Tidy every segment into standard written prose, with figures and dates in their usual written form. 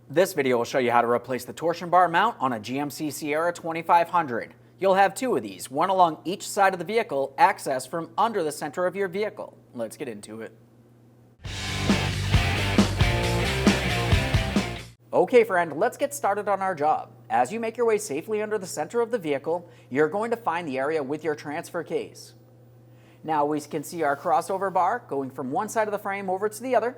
This video will show you how to replace the torsion bar mount on a GMC Sierra 2500. You'll have two of these, one along each side of the vehicle, accessed from under the center of your vehicle. Let's get into it. Okay friend, let's get started on our job. As you make your way safely under the center of the vehicle, you're going to find the area with your transfer case. Now we can see our crossover bar going from one side of the frame over to the other,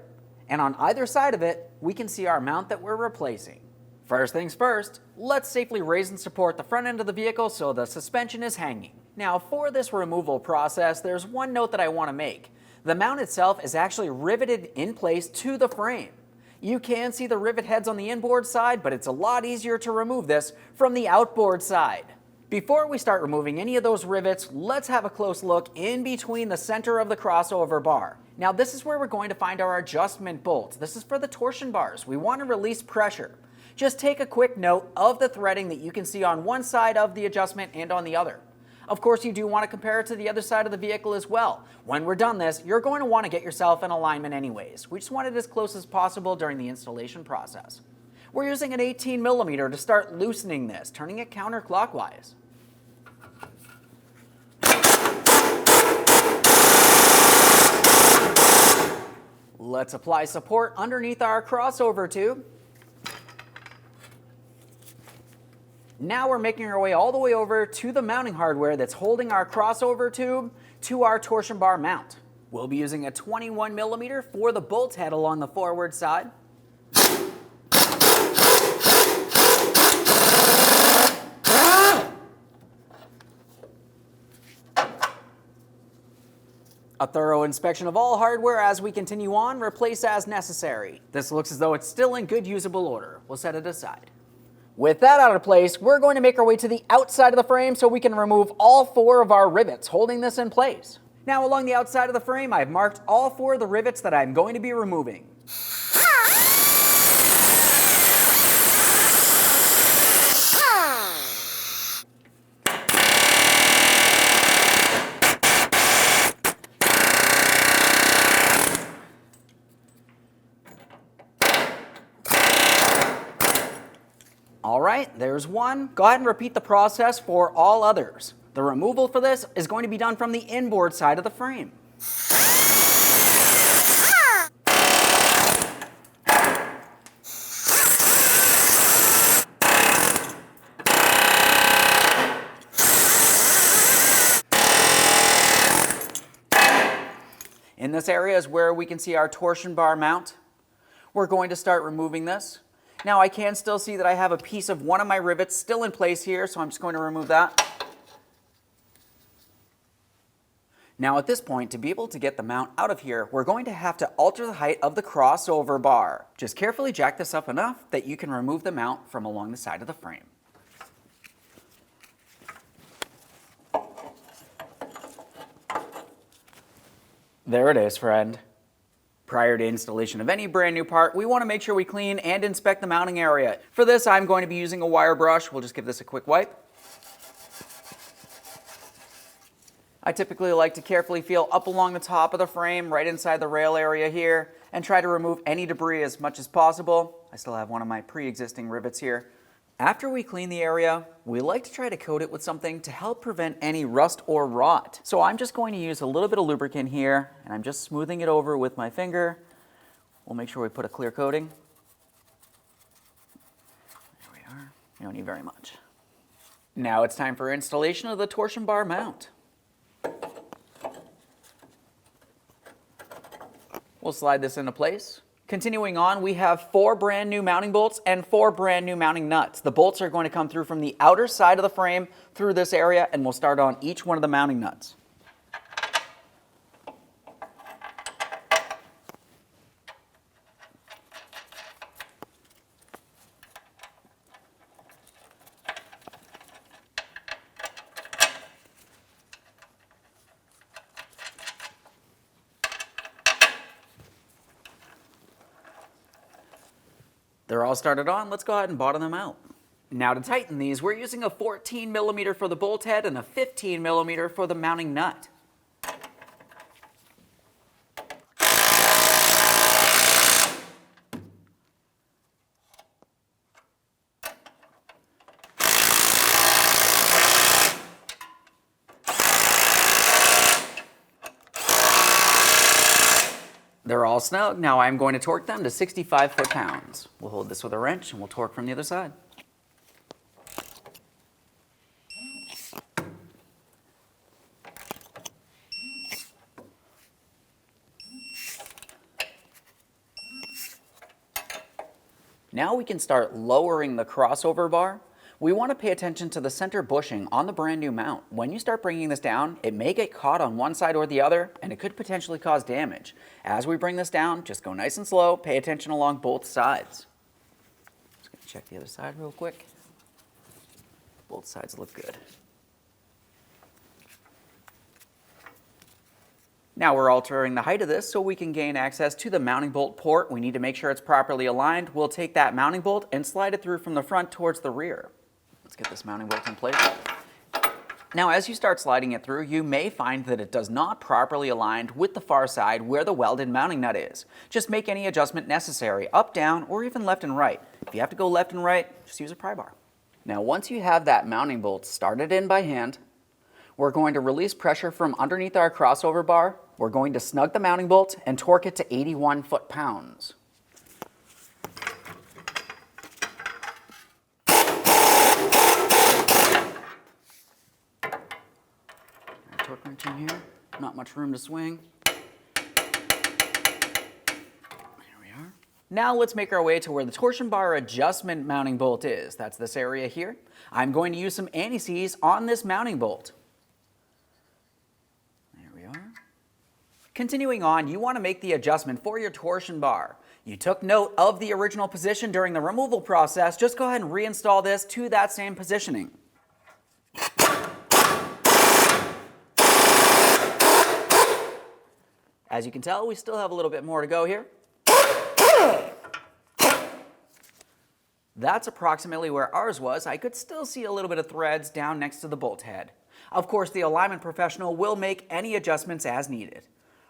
and on either side of it, we can see our mount that we're replacing. First things first, let's safely raise and support the front end of the vehicle so the suspension is hanging. Now for this removal process, there's one note that I want to make. The mount itself is actually riveted in place to the frame. You can see the rivet heads on the inboard side, but it's a lot easier to remove this from the outboard side. Before we start removing any of those rivets, let's have a close look in between the center of the crossover bar. Now this is where we're going to find our adjustment bolts. This is for the torsion bars. We want to release pressure. Just take a quick note of the threading that you can see on one side of the adjustment and on the other. Of course, you do want to compare it to the other side of the vehicle as well. When we're done this, you're going to want to get yourself in alignment anyways. We just want it as close as possible during the installation process. We're using an 18mm to start loosening this, turning it counterclockwise. Let's apply support underneath our crossover tube. Now we're making our way all the way over to the mounting hardware that's holding our crossover tube to our torsion bar mount. We'll be using a 21mm for the bolt head along the forward side. A thorough inspection of all hardware as we continue on, replace as necessary. This looks as though it's still in good usable order. We'll set it aside. With that out of place, we're going to make our way to the outside of the frame so we can remove all four of our rivets holding this in place. Now along the outside of the frame, I've marked all four of the rivets that I'm going to be removing. All right, there's one. Go ahead and repeat the process for all others. The removal for this is going to be done from the inboard side of the frame. In this area is where we can see our torsion bar mount. We're going to start removing this. Now I can still see that I have a piece of one of my rivets still in place here, so I'm just going to remove that. Now at this point, to be able to get the mount out of here, we're going to have to alter the height of the crossover bar. Just carefully jack this up enough that you can remove the mount from along the side of the frame. There it is, friend. Prior to installation of any brand new part, we want to make sure we clean and inspect the mounting area. For this, I'm going to be using a wire brush. We'll just give this a quick wipe. I typically like to carefully feel up along the top of the frame, right inside the rail area here, and try to remove any debris as much as possible. I still have one of my pre-existing rivets here. After we clean the area, we like to try to coat it with something to help prevent any rust or rot. So I'm just going to use a little bit of lubricant here, and I'm just smoothing it over with my finger. We'll make sure we put a clear coating. There we are. You don't need very much. Now it's time for installation of the torsion bar mount. We'll slide this into place. Continuing on, we have 4 brand new mounting bolts and 4 brand new mounting nuts. The bolts are going to come through from the outer side of the frame through this area, and we'll start on each one of the mounting nuts. They're all started on. Let's go ahead and bottom them out. Now to tighten these, we're using a 14mm for the bolt head and a 15mm for the mounting nut. They're all snug. Now I'm going to torque them to 65 foot-pounds. We'll hold this with a wrench and we'll torque from the other side. Now we can start lowering the crossover bar. We want to pay attention to the center bushing on the brand new mount. When you start bringing this down, it may get caught on one side or the other, and it could potentially cause damage. As we bring this down, just go nice and slow, pay attention along both sides. Just going to check the other side real quick. Both sides look good. Now we're altering the height of this so we can gain access to the mounting bolt port. We need to make sure it's properly aligned. We'll take that mounting bolt and slide it through from the front towards the rear. Let's get this mounting bolt in place. Now as you start sliding it through, you may find that it does not properly align with the far side where the welded mounting nut is. Just make any adjustment necessary, up, down, or even left and right. If you have to go left and right, just use a pry bar. Now once you have that mounting bolt started in by hand, we're going to release pressure from underneath our crossover bar. We're going to snug the mounting bolt and torque it to 81 foot-pounds. Torque wrench in here, not much room to swing. There we are. Now let's make our way to where the torsion bar adjustment mounting bolt is. That's this area here. I'm going to use some anti-seize on this mounting bolt. Continuing on, you want to make the adjustment for your torsion bar. You took note of the original position during the removal process. Just go ahead and reinstall this to that same positioning. As you can tell, we still have a little bit more to go here. That's approximately where ours was. I could still see a little bit of threads down next to the bolt head. Of course, the alignment professional will make any adjustments as needed.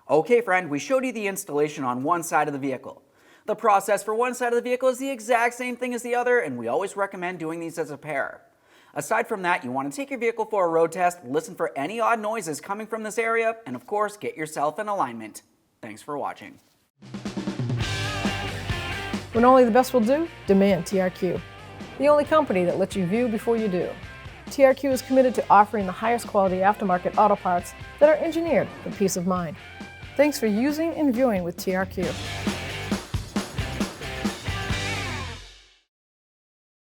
Okay, friend, we showed you the installation on one side of the vehicle. The process for one side of the vehicle is the exact same thing as the other, and we always recommend doing these as a pair. Aside from that, you want to take your vehicle for a road test, listen for any odd noises coming from this area, and of course, get yourself in alignment. Thanks for watching. When only the best will do, demand TRQ. The only company that lets you view before you do. TRQ is committed to offering the highest quality aftermarket auto parts that are engineered for peace of mind. Thanks for using and viewing with TRQ.